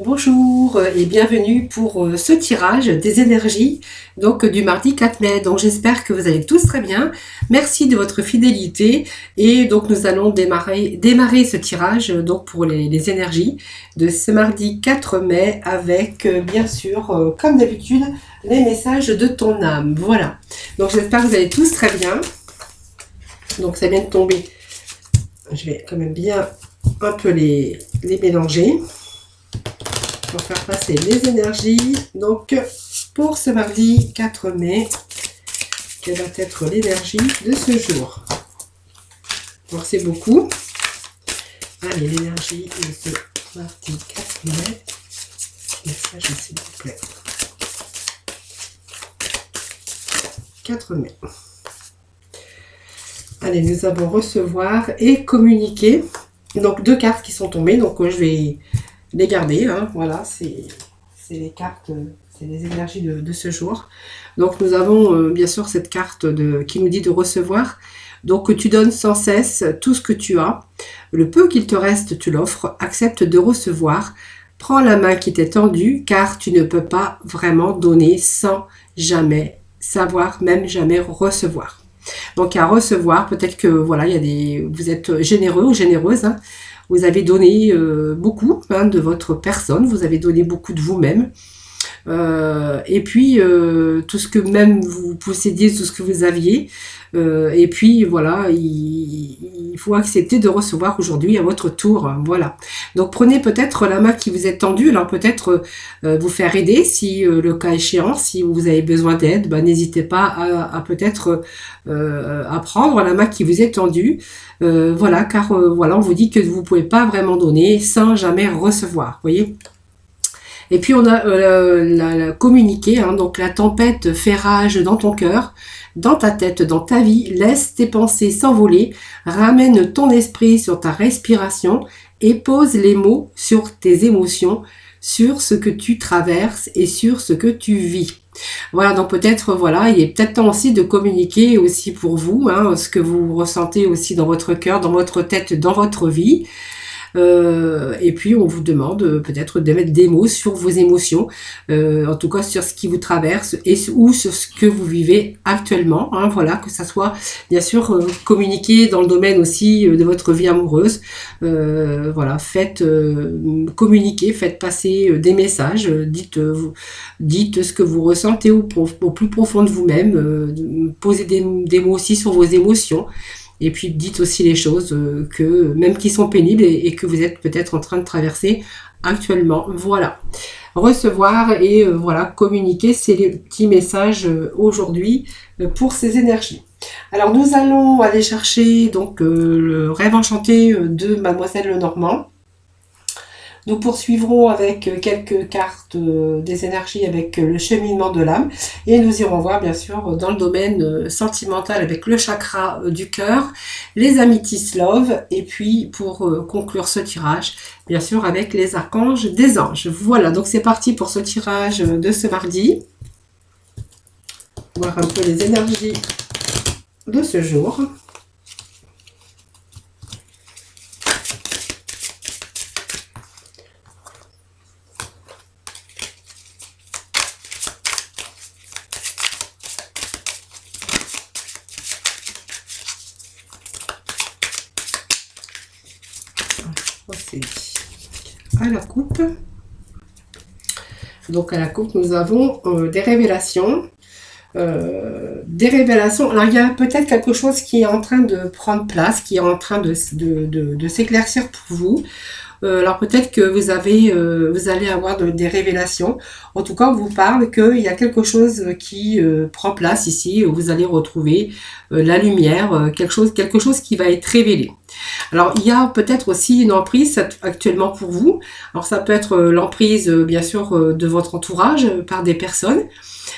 Bonjour et bienvenue pour ce tirage des énergies donc du mardi 4 mai. Donc j'espère que vous allez tous très bien. Merci de votre fidélité et donc nous allons démarrer ce tirage donc pour les énergies de ce mardi 4 mai avec bien sûr comme d'habitude les messages de ton âme. Voilà. Donc j'espère que vous allez tous très bien. Donc ça vient de tomber. Je vais quand même bien un peu les mélanger pour faire passer les énergies. Donc pour ce mardi 4 mai, quelle va être l'énergie de ce jour? Donc c'est beaucoup. Allez, l'énergie de ce mardi 4 mai. Message s'il vous plaît. 4 mai. Allez, nous allons recevoir et communiquer. Donc deux cartes qui sont tombées. Donc je vais les garder. Hein. Voilà, c'est les cartes, c'est les énergies de ce jour. Donc nous avons bien sûr cette carte qui nous dit de recevoir. Donc tu donnes sans cesse tout ce que tu as. Le peu qu'il te reste, tu l'offres. Accepte de recevoir. Prends la main qui t'est tendue, car tu ne peux pas vraiment donner sans jamais savoir, même jamais recevoir. Donc à recevoir, peut-être que voilà, vous êtes généreux ou généreuse, hein. Vous avez donné beaucoup de votre personne, vous avez donné beaucoup de vous-même. Et puis tout ce que même vous possédiez, tout ce que vous aviez. Et puis voilà, il faut accepter de recevoir aujourd'hui à votre tour. Voilà. Donc prenez peut-être la main qui vous est tendue. Alors peut-être vous faire aider si le cas échéant, si vous avez besoin d'aide, n'hésitez pas à peut-être à prendre la main qui vous est tendue. Voilà, car voilà, on vous dit que vous ne pouvez pas vraiment donner sans jamais recevoir. Voyez. Et puis on a la communiqué, hein, donc la tempête fait rage dans ton cœur, dans ta tête, dans ta vie, laisse tes pensées s'envoler, ramène ton esprit sur ta respiration et pose les mots sur tes émotions, sur ce que tu traverses et sur ce que tu vis. Voilà, donc peut-être, voilà, il est peut-être temps aussi de communiquer aussi pour vous, hein, ce que vous ressentez aussi dans votre cœur, dans votre tête, dans votre vie. Et puis on vous demande peut-être de mettre des mots sur vos émotions, en tout cas sur ce qui vous traverse ou sur ce que vous vivez actuellement, hein, voilà, que ça soit bien sûr communiquer dans le domaine aussi de votre vie amoureuse, voilà, faites communiquer, faites passer des messages, dites ce que vous ressentez au plus profond de vous-même, posez des mots aussi sur vos émotions. Et puis dites aussi les choses que même qui sont pénibles et que vous êtes peut-être en train de traverser actuellement. Voilà. Recevoir et voilà, communiquer, c'est les petits messages aujourd'hui pour ces énergies. Alors nous allons aller chercher donc le rêve enchanté de Mademoiselle Lenormand. Nous poursuivrons avec quelques cartes des énergies avec le cheminement de l'âme et nous irons voir bien sûr dans le domaine sentimental avec le chakra du cœur, les améthystes love et puis pour conclure ce tirage bien sûr avec les archanges des anges. Voilà, donc c'est parti pour ce tirage de ce mardi. Voir un peu les énergies de ce jour. À la coupe. Donc à la coupe, nous avons des révélations. Alors il y a peut-être quelque chose qui est en train de prendre place, qui est en train de s'éclaircir pour vous. Alors peut-être que vous allez avoir des révélations. En tout cas, on vous parle qu'il y a quelque chose qui prend place ici. Vous allez retrouver la lumière, quelque chose qui va être révélé. Alors il y a peut-être aussi une emprise actuellement pour vous. Alors ça peut être l'emprise bien sûr de votre entourage par des personnes.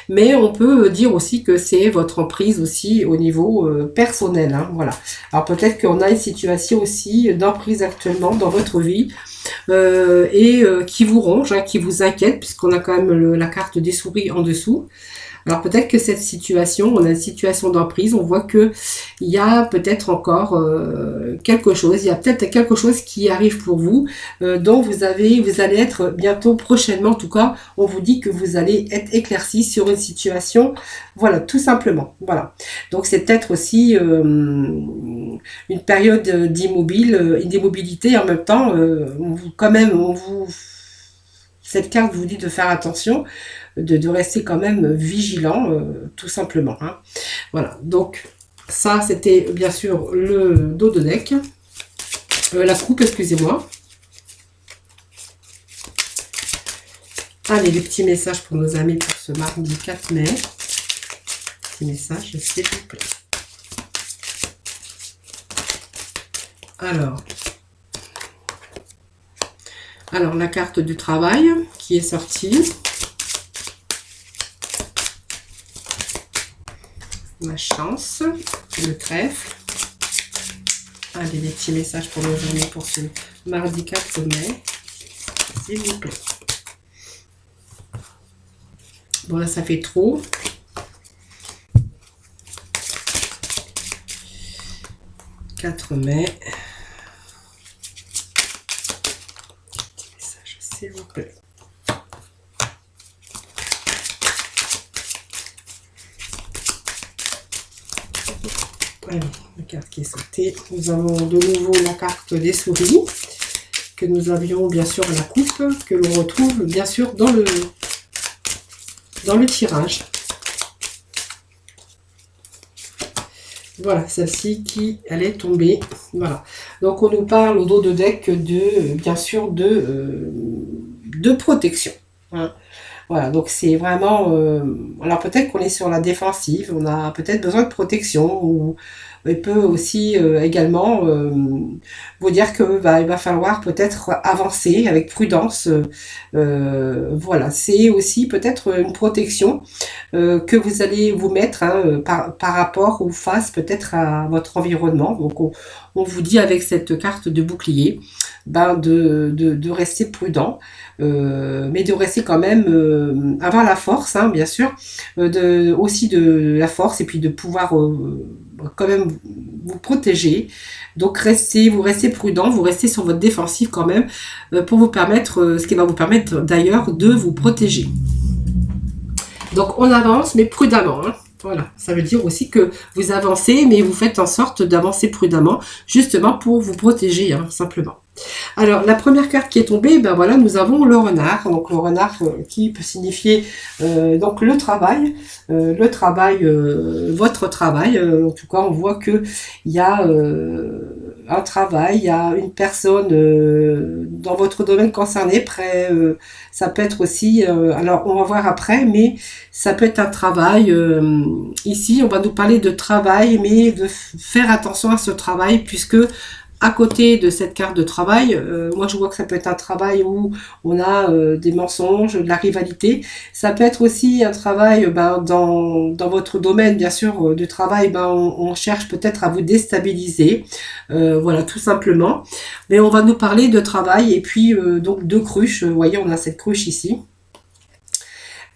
Mais on peut dire aussi que c'est votre emprise aussi au niveau personnel. Hein, voilà. Alors peut-être qu'on a une situation aussi d'emprise actuellement dans votre vie et qui vous ronge, hein, qui vous inquiète, puisqu'on a quand même la carte des souris en dessous. Alors peut-être que cette situation, on a une situation d'emprise, on voit que il y a peut-être encore quelque chose, il y a peut-être quelque chose qui arrive pour vous, dont vous allez être bientôt, prochainement en tout cas, on vous dit que vous allez être éclairci sur une situation, voilà, tout simplement, voilà. Donc c'est peut-être aussi une période d'immobilité en même temps, cette carte vous dit de faire attention, de rester quand même vigilant, tout simplement. Hein. Voilà, donc ça c'était bien sûr le dos de deck, la coupe, excusez-moi. Allez, les petits messages pour nos amis pour ce mardi 4 mai. Petits messages, s'il vous plaît. Alors, la carte du travail qui est sortie. La chance, le trèfle. Allez, les petits messages pour nos amis pour ce mardi 4 mai, s'il vous plaît. Bon, là, ça fait trop. « 4 mai. » Petit message, s'il vous plaît. Allez, la carte qui est sautée. Nous avons de nouveau la carte des souris, que nous avions bien sûr à la coupe, que l'on retrouve bien sûr dans le tirage. Voilà, celle-ci qui allait tomber. Voilà. Donc on nous parle au dos de deck de, bien sûr, de protection. Hein. Voilà, donc c'est vraiment... alors peut-être qu'on est sur la défensive, on a peut-être besoin de protection, ou il peut aussi également vous dire que il va falloir peut-être avancer avec prudence. Voilà, c'est aussi peut-être une protection que vous allez vous mettre hein, par rapport ou face peut-être à votre environnement. Donc on vous dit avec cette carte de bouclier de rester prudent. Mais de rester quand même avoir la force, hein, bien sûr, aussi de la force et puis de pouvoir quand même vous protéger. Donc vous restez prudent, vous restez sur votre défensive quand même pour vous permettre, ce qui va vous permettre d'ailleurs de vous protéger. Donc on avance mais prudemment. Hein. Voilà, ça veut dire aussi que vous avancez, mais vous faites en sorte d'avancer prudemment, justement pour vous protéger, hein, simplement. Alors, la première carte qui est tombée, ben voilà, nous avons le renard. Donc, le renard qui peut signifier donc le travail, votre travail. En tout cas, on voit que il y a un travail, il y a une personne dans votre domaine concerné. Ça peut être aussi, alors on va voir après, mais ça peut être un travail. Ici, on va nous parler de travail, mais de faire attention à ce travail, puisque à côté de cette carte de travail, moi je vois que ça peut être un travail où on a des mensonges, de la rivalité. Ça peut être aussi un travail dans votre domaine, bien sûr, du travail, on cherche peut-être à vous déstabiliser. Voilà, tout simplement. Mais on va nous parler de travail et puis donc de cruches. Vous voyez, on a cette cruche ici.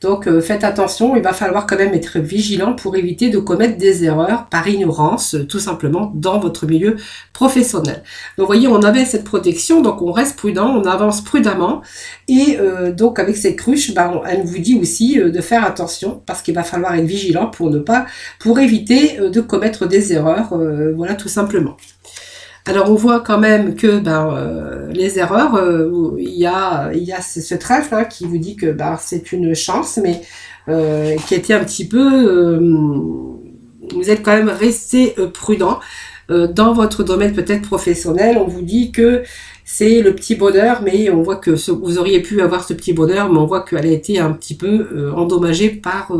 Donc faites attention, il va falloir quand même être vigilant pour éviter de commettre des erreurs par ignorance, tout simplement, dans votre milieu professionnel. Donc vous voyez, on avait cette protection, donc on reste prudent, on avance prudemment. Et donc avec cette cruche, elle vous dit aussi de faire attention, parce qu'il va falloir être vigilant pour éviter de commettre des erreurs, voilà, tout simplement. Alors on voit quand même que les erreurs, il y a ce trèfle hein, qui vous dit que c'est une chance, mais qui était un petit peu, vous êtes quand même resté prudent dans votre domaine peut-être professionnel. On vous dit que c'est le petit bonheur, mais on voit que vous auriez pu avoir ce petit bonheur, mais on voit qu'elle a été un petit peu endommagée par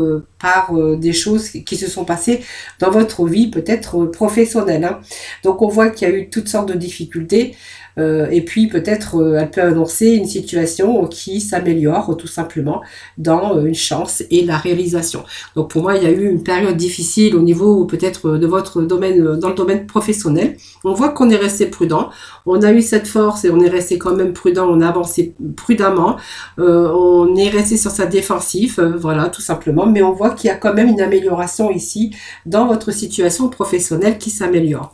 des choses qui se sont passées dans votre vie peut-être professionnelle. Hein. Donc on voit qu'il y a eu toutes sortes de difficultés. Et puis peut-être elle peut annoncer une situation qui s'améliore tout simplement dans une chance et la réalisation. Donc pour moi, il y a eu une période difficile au niveau peut-être de votre domaine, dans le domaine professionnel. On voit qu'on est resté prudent, on a eu cette force et on est resté quand même prudent, on a avancé prudemment, on est resté sur sa défensive, voilà, tout simplement. Mais on voit qu'il y a quand même une amélioration ici dans votre situation professionnelle qui s'améliore.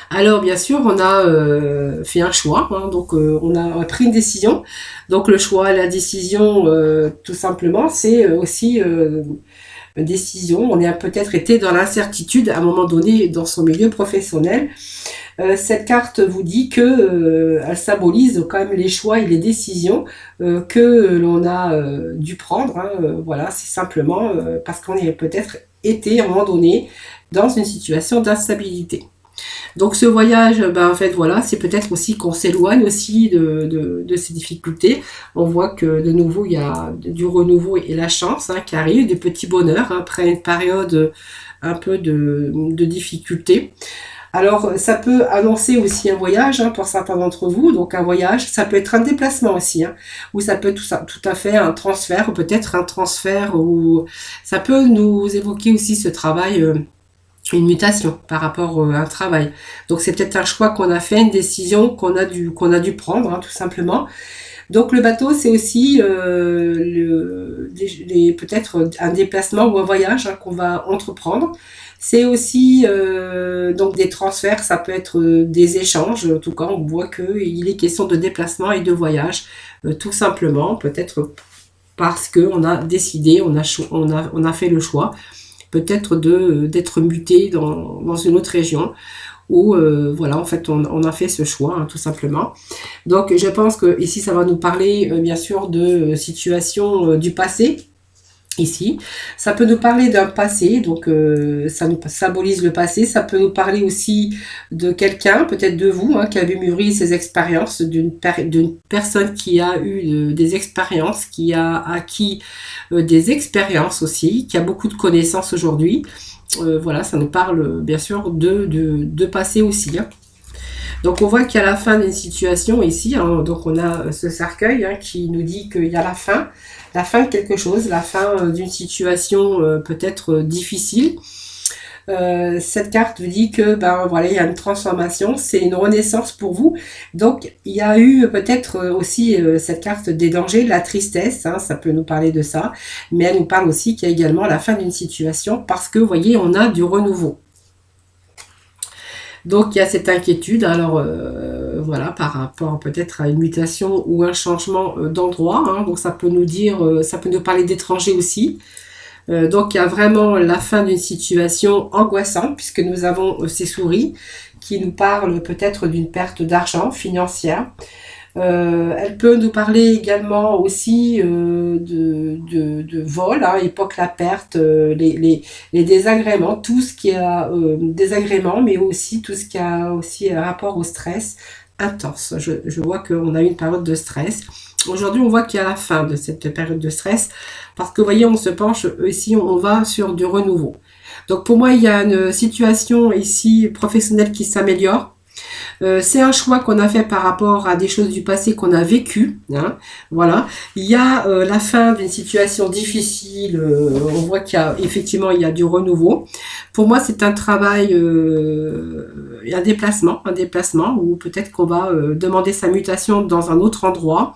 Alors bien sûr, on a fait un choix, hein, donc on a pris une décision. Donc le choix, la décision, tout simplement, c'est aussi une décision. On a peut-être été dans l'incertitude à un moment donné dans son milieu professionnel. Cette carte vous dit que elle symbolise quand même les choix et les décisions que l'on a dû prendre. Hein, voilà, c'est simplement parce qu'on est peut-être été à un moment donné dans une situation d'instabilité. Donc ce voyage, ben, en fait voilà, c'est peut-être aussi qu'on s'éloigne aussi de ces difficultés. On voit que de nouveau il y a du renouveau et la chance qui arrive, des petits bonheurs après une période un peu de difficulté. Alors ça peut annoncer aussi un voyage pour certains d'entre vous, donc un voyage, ça peut être un déplacement aussi, ou ça peut tout à fait un transfert, ou peut-être un transfert, ou ça peut nous évoquer aussi ce travail. Une mutation par rapport à un travail. Donc c'est peut-être un choix qu'on a fait, une décision qu'on a dû prendre, tout simplement. Donc le bateau, c'est aussi peut-être un déplacement ou un voyage qu'on va entreprendre. C'est aussi donc des transferts, ça peut être des échanges. En tout cas, on voit qu'il est question de déplacement et de voyage, tout simplement, peut-être parce qu'on a décidé, on a fait le choix peut-être d'être muté dans une autre région où voilà, en fait on a fait ce choix tout simplement. Donc je pense que ici ça va nous parler bien sûr de situations du passé. Ici, ça peut nous parler d'un passé, donc ça nous symbolise le passé, ça peut nous parler aussi de quelqu'un, peut-être de vous, qui a vu mûrir ses expériences, d'une personne qui a eu des expériences, qui a acquis des expériences aussi, qui a beaucoup de connaissances aujourd'hui. Voilà, ça nous parle bien sûr de passé aussi. Donc on voit qu'il y a la fin d'une situation ici, donc on a ce cercueil qui nous dit qu'il y a la fin de quelque chose, la fin d'une situation peut-être difficile. Cette carte vous dit que voilà, il y a une transformation, c'est une renaissance pour vous. Donc il y a eu peut-être aussi cette carte des dangers, la tristesse, ça peut nous parler de ça, mais elle nous parle aussi qu'il y a également la fin d'une situation parce que vous voyez, on a du renouveau. Donc il y a cette inquiétude, alors voilà, par rapport peut-être à une mutation ou un changement d'endroit, donc ça peut nous dire, ça peut nous parler d'étrangers aussi. Donc il y a vraiment la fin d'une situation angoissante puisque nous avons ces souris qui nous parlent peut-être d'une perte d'argent financière. Elle peut nous parler également aussi de vol, époque la perte, les désagréments, tout ce qui a désagréments, mais aussi tout ce qui a aussi un rapport au stress intense. Je vois qu'on a eu une période de stress. Aujourd'hui, on voit qu'il y a la fin de cette période de stress parce que vous voyez, on se penche ici, on va sur du renouveau. Donc pour moi, il y a une situation ici professionnelle qui s'améliore. C'est un choix qu'on a fait par rapport à des choses du passé qu'on a vécues. Voilà. Il y a la fin d'une situation difficile. On voit qu'il y a effectivement il y a du renouveau. Pour moi, c'est un travail, un déplacement ou peut-être qu'on va demander sa mutation dans un autre endroit.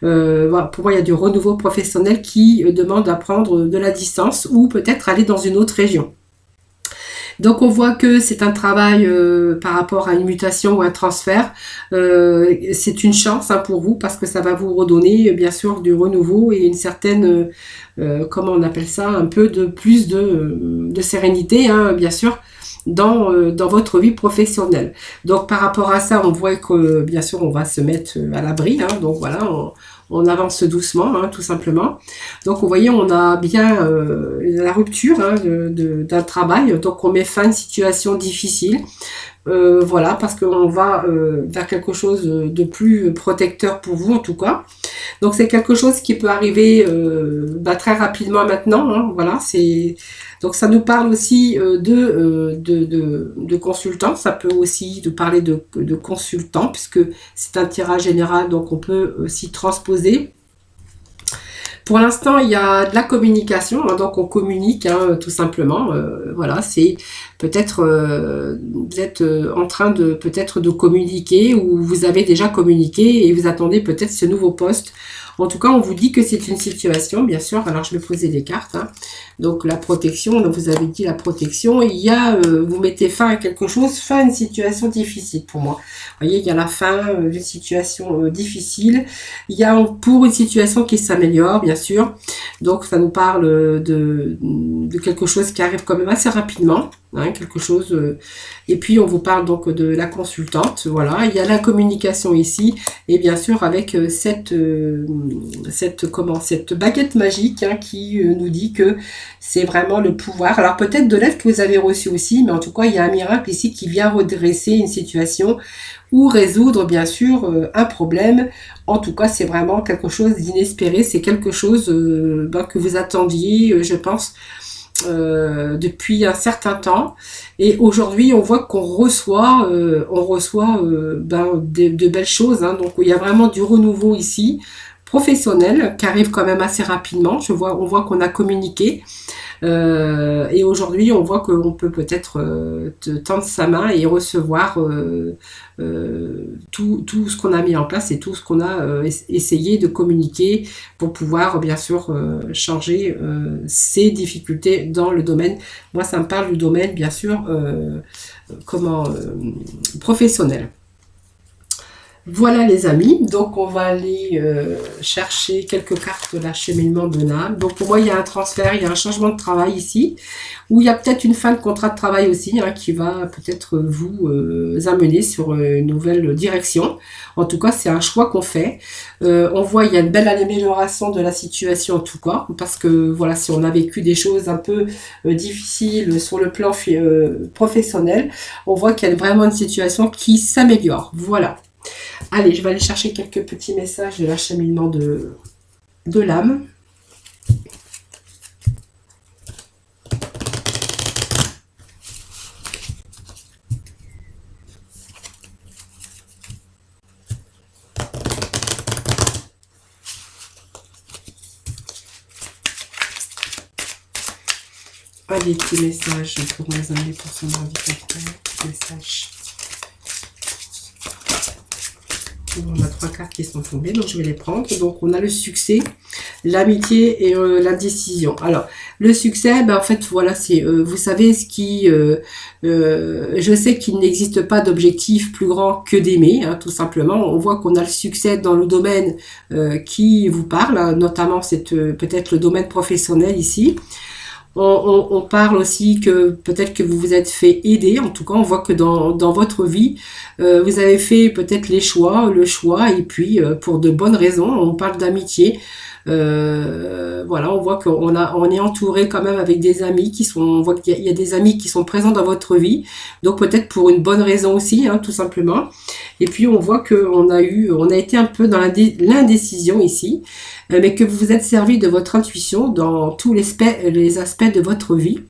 Voilà, pour moi, il y a du renouveau professionnel qui demande à prendre de la distance ou peut-être aller dans une autre région. Donc on voit que c'est un travail par rapport à une mutation ou un transfert. C'est une chance pour vous parce que ça va vous redonner bien sûr du renouveau et une certaine, comment on appelle ça, un peu de plus de sérénité, bien sûr, dans votre vie professionnelle. Donc par rapport à ça, on voit que bien sûr on va se mettre à l'abri. Donc voilà, on avance doucement, tout simplement. Donc, vous voyez, on a bien la rupture d'un travail. Donc, on met fin à une situation difficile. Voilà, parce qu'on va vers quelque chose de plus protecteur pour vous en tout cas. Donc c'est quelque chose qui peut arriver très rapidement maintenant, hein, voilà, c'est donc ça nous parle aussi de consultants, ça peut aussi nous parler de consultants, puisque c'est un tirage général, donc on peut aussi transposer. Pour l'instant, il y a de la communication, hein, donc on communique tout simplement. Voilà, c'est peut-être vous êtes en train de peut-être de communiquer ou vous avez déjà communiqué et vous attendez peut-être ce nouveau poste. En tout cas, on vous dit que c'est une situation, bien sûr. Alors, je vais poser des cartes. Hein. Donc, la protection, donc vous avez dit la protection. Il y a, vous mettez fin à quelque chose, fin à une situation difficile pour moi. Vous voyez, il y a la fin d'une situation difficile. Il y a pour une situation qui s'améliore, bien sûr. Donc, ça nous parle de quelque chose qui arrive quand même assez rapidement. Hein, quelque chose. Et puis, on vous parle donc de la consultante. Voilà, il y a la communication ici. Et bien sûr, avec cette baguette magique qui nous dit que c'est vraiment le pouvoir. Alors, peut-être de l'aide que vous avez reçu aussi, mais en tout cas, il y a un miracle ici qui vient redresser une situation ou résoudre, bien sûr, un problème. En tout cas, c'est vraiment quelque chose d'inespéré. C'est quelque chose que vous attendiez, je pense, depuis un certain temps, et aujourd'hui on voit qu'on reçoit de belles choses, hein. Donc il y a vraiment du renouveau ici professionnel qui arrive quand même assez rapidement. On voit qu'on a communiqué et aujourd'hui on voit qu'on peut peut-être tendre sa main et recevoir tout ce qu'on a mis en place et tout ce qu'on a essayé de communiquer pour pouvoir bien sûr changer ces difficultés dans le domaine. Moi ça me parle du domaine bien sûr professionnel. Voilà les amis, donc on va aller chercher quelques cartes de l'acheminement de l'âme. Donc pour moi il y a un transfert, il y a un changement de travail ici, où il y a peut-être une fin de contrat de travail aussi, hein, qui va peut-être vous amener sur une nouvelle direction. En tout cas c'est un choix qu'on fait. On voit il y a une belle amélioration de la situation en tout cas, parce que voilà, si on a vécu des choses un peu difficiles sur le plan professionnel, on voit qu'il y a vraiment une situation qui s'améliore. Voilà. Allez, je vais aller chercher quelques petits messages de l'acheminement de l'âme. Allez, petits messages pour mes amis pour ce mardi 4 message. On a 3 cartes qui sont tombées, donc je vais les prendre. Donc on a le succès, l'amitié et l'indécision. Alors le succès, en fait voilà, c'est vous savez ce qui, je sais qu'il n'existe pas d'objectif plus grand que d'aimer, hein, tout simplement. On voit qu'on a le succès dans le domaine qui vous parle, hein, notamment c'est peut-être le domaine professionnel ici. On parle aussi que peut-être que vous vous êtes fait aider. En tout cas, on voit que dans votre vie, vous avez fait peut-être le choix, et puis pour de bonnes raisons. On parle d'amitié. Voilà, on voit on est entouré quand même avec des amis on voit qu'il y a des amis qui sont présents dans votre vie. Donc peut-être pour une bonne raison aussi, hein, tout simplement. Et puis on voit qu'on a été un peu dans l'indécision ici, mais que vous vous êtes servi de votre intuition dans tous les aspects de votre vie.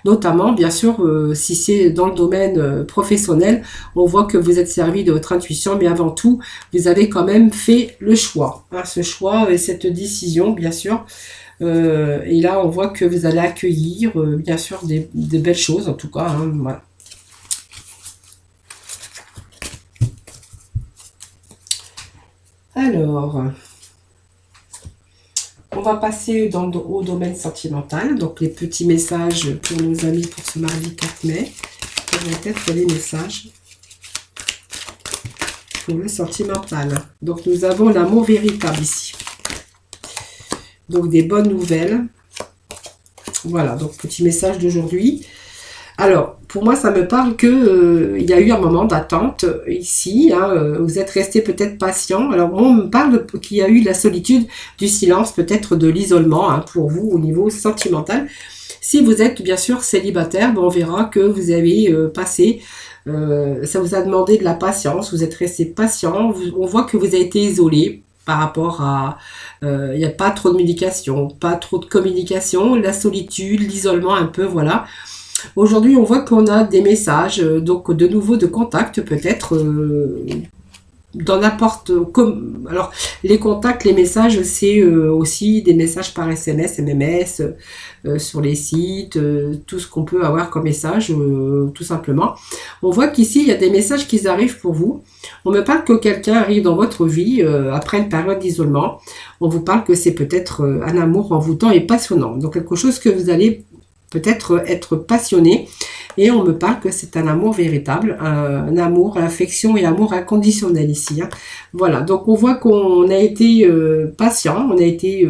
Notamment, bien sûr, si c'est dans le domaine professionnel, on voit que vous êtes servi de votre intuition, mais avant tout, vous avez quand même fait le choix. Hein, ce choix et cette décision, bien sûr. Et là, on voit que vous allez accueillir, bien sûr, des belles choses, en tout cas. Hein, voilà. Alors... on va passer au domaine sentimental. Donc, les petits messages pour nos amis pour ce mardi 4 mai. Ça va être les messages pour le sentimental. Donc, nous avons l'amour véritable ici. Donc, des bonnes nouvelles. Voilà, donc, petit message d'aujourd'hui. Alors, pour moi, ça me parle que il y a eu un moment d'attente ici. Hein, vous êtes resté peut-être patient. Alors, on me parle qu'il y a eu la solitude, du silence, peut-être de l'isolement, hein, pour vous au niveau sentimental. Si vous êtes bien sûr célibataire, on verra que vous avez passé Ça vous a demandé de la patience, vous êtes resté patient, on voit que vous avez été isolé par rapport à... Il n'y a pas trop de médication, pas trop de communication, la solitude, l'isolement un peu, voilà. Aujourd'hui, on voit qu'on a des messages, donc de nouveau de contact peut-être dans n'importe comme alors les contacts, les messages, c'est aussi des messages par SMS, MMS, sur les sites, tout ce qu'on peut avoir comme message, tout simplement. On voit qu'ici il y a des messages qui arrivent pour vous. On me parle que quelqu'un arrive dans votre vie après une période d'isolement. On vous parle que c'est peut-être un amour envoûtant et passionnant. Donc quelque chose que vous allez peut-être être passionné, et on me parle que c'est un amour véritable, un amour, l'affection et l'amour inconditionnel ici. Hein. Voilà, donc on voit qu'on a été patient, on a été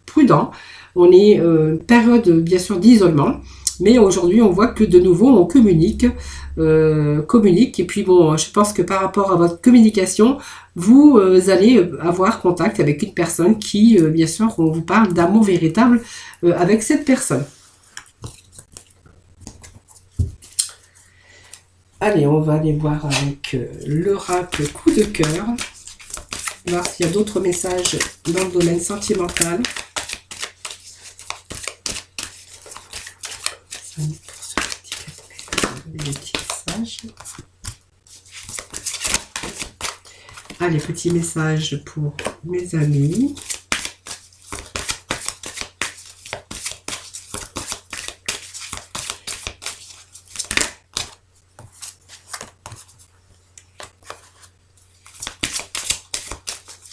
prudent, on est période bien sûr d'isolement, mais aujourd'hui on voit que de nouveau on communique, et puis bon, je pense que par rapport à votre communication, vous allez avoir contact avec une personne qui, bien sûr, on vous parle d'amour véritable avec cette personne. Allez, on va aller voir avec l'oracle coup de cœur. Voir s'il y a d'autres messages dans le domaine sentimental. Allez, petit message pour mes amis.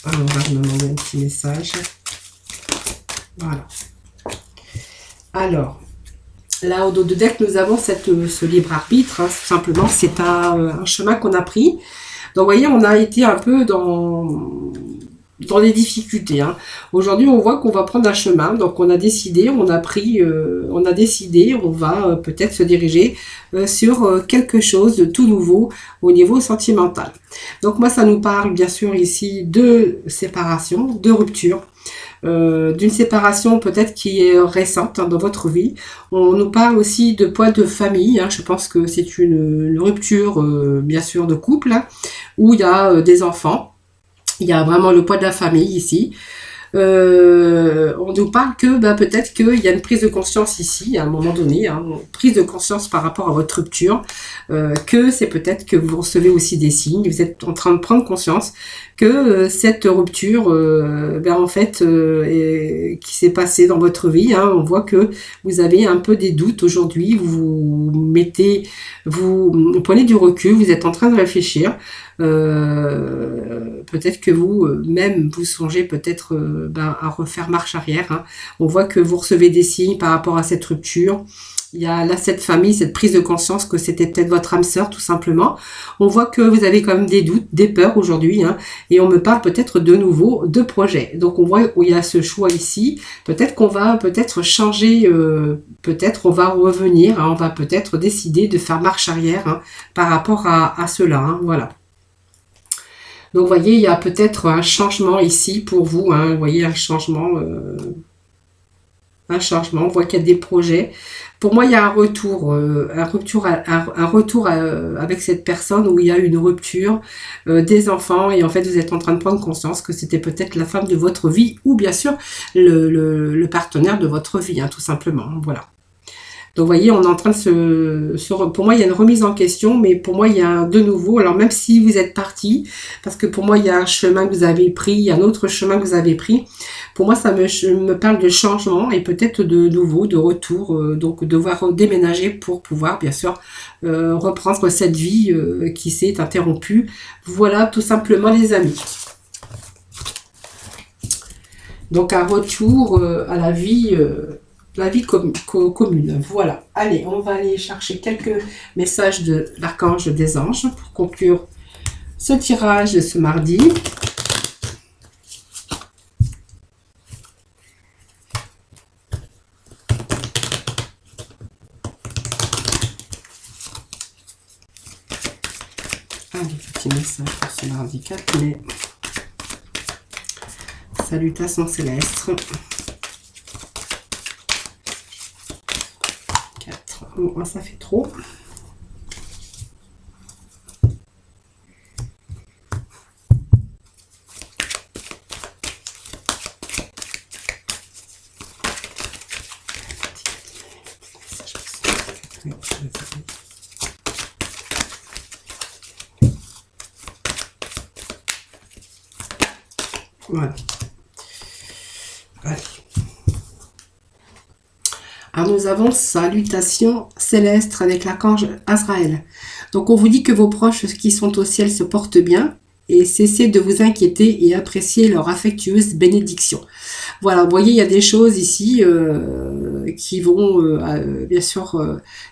Alors, on va me demander un petit message. Voilà. Alors, là, au dos de deck, nous avons ce libre arbitre. Hein, tout simplement, c'est un chemin qu'on a pris. Donc, vous voyez, on a été un peu dans les difficultés. Hein. Aujourd'hui, on voit qu'on va prendre un chemin. Donc, on a décidé, on a décidé, on va peut-être se diriger sur quelque chose de tout nouveau au niveau sentimental. Donc, moi, ça nous parle bien sûr ici de séparation, de rupture. D'une séparation peut-être qui est récente hein, dans votre vie. On nous parle aussi de poids de famille. Hein. Je pense que c'est une rupture, bien sûr, de couple, hein, où il y a des enfants. Il y a vraiment le poids de la famille ici. On nous parle que peut-être qu'il y a une prise de conscience ici, à un moment donné, hein, une prise de conscience par rapport à votre rupture, que c'est peut-être que vous recevez aussi des signes, vous êtes en train de prendre conscience que cette rupture, en fait, qui s'est passée dans votre vie, hein, on voit que vous avez un peu des doutes aujourd'hui, vous prenez du recul, vous êtes en train de réfléchir, peut-être que vous-même, vous songez peut-être à refaire marche arrière. Hein. On voit que vous recevez des signes par rapport à cette rupture. Il y a là cette famille, cette prise de conscience que c'était peut-être votre âme sœur, tout simplement. On voit que vous avez quand même des doutes, des peurs aujourd'hui. Hein, et on me parle peut-être de nouveau de projets. Donc on voit où il y a ce choix ici. Peut-être qu'on va changer, peut-être on va revenir. Hein, on va peut-être décider de faire marche arrière hein, par rapport à cela. Hein, voilà. Donc, vous voyez, il y a peut-être un changement ici pour vous. Hein, vous voyez, un changement. On voit qu'il y a des projets. Pour moi, il y a un retour avec cette personne où il y a une rupture des enfants. Et en fait, vous êtes en train de prendre conscience que c'était peut-être la femme de votre vie ou bien sûr le partenaire de votre vie, hein, tout simplement. Voilà. Donc, vous voyez, on est en train de pour moi, il y a une remise en question, mais pour moi, il y a un de nouveau. Alors, même si vous êtes parti, parce que pour moi, il y a un chemin que vous avez pris, il y a un autre chemin que vous avez pris. Pour moi, ça me parle de changement et peut-être de nouveau, de retour. Donc, devoir déménager pour pouvoir, bien sûr, reprendre cette vie qui s'est interrompue. Voilà, tout simplement, les amis. Donc, un retour à la vie... la vie commune. Voilà. Allez, on va aller chercher quelques messages de l'archange des anges pour conclure ce tirage de ce mardi. Allez, petit message pour ce mardi 4 mai. Salutations célestes. Oh, ça fait trop. Voilà. Allez. Alors nous avons Salutations célestes avec l'archange Azraël. Donc on vous dit que vos proches qui sont au ciel se portent bien et cessez de vous inquiéter et appréciez leur affectueuse bénédiction. Voilà, vous voyez, il y a des choses ici qui vont bien sûr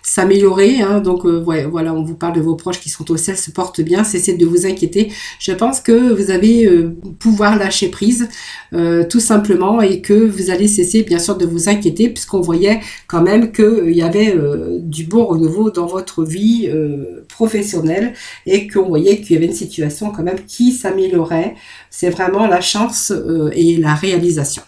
s'améliorer. Hein. Donc ouais, voilà, on vous parle de vos proches qui sont au ciel, se portent bien, cessez de vous inquiéter. Je pense que vous allez pouvoir lâcher prise tout simplement et que vous allez cesser bien sûr de vous inquiéter puisqu'on voyait quand même qu'il y avait du bon renouveau dans votre vie professionnelle et qu'on voyait qu'il y avait une situation quand même qui s'améliorait. C'est vraiment la chance et la réalisation.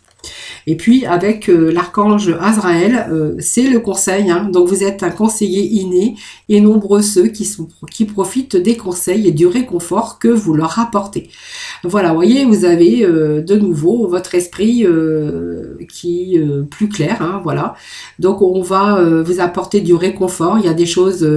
Et puis avec l'archange Azraël, c'est le conseil. Hein. Donc vous êtes un conseiller inné et nombreux ceux qui profitent des conseils et du réconfort que vous leur apportez. Voilà, vous voyez, vous avez de nouveau votre esprit qui est plus clair. Hein, voilà. Donc on va vous apporter du réconfort. Il y a des choses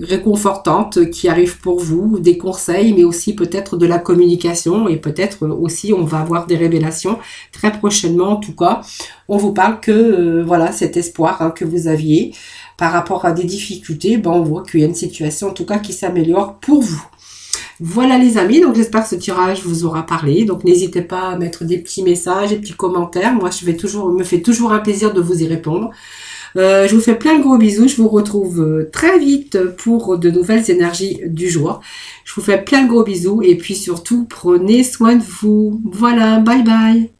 réconfortantes qui arrivent pour vous, des conseils, mais aussi peut-être de la communication et peut-être aussi on va avoir des révélations très prochainement. En tout cas, on vous parle que voilà, cet espoir hein, que vous aviez par rapport à des difficultés, ben, on voit qu'il y a une situation en tout cas qui s'améliore pour vous. Voilà les amis, donc j'espère que ce tirage vous aura parlé. Donc n'hésitez pas à mettre des petits messages, des petits commentaires. Moi, me fait toujours un plaisir de vous y répondre. Je vous fais plein de gros bisous. Je vous retrouve très vite pour de nouvelles énergies du jour. Je vous fais plein de gros bisous et puis surtout, prenez soin de vous. Voilà, bye bye.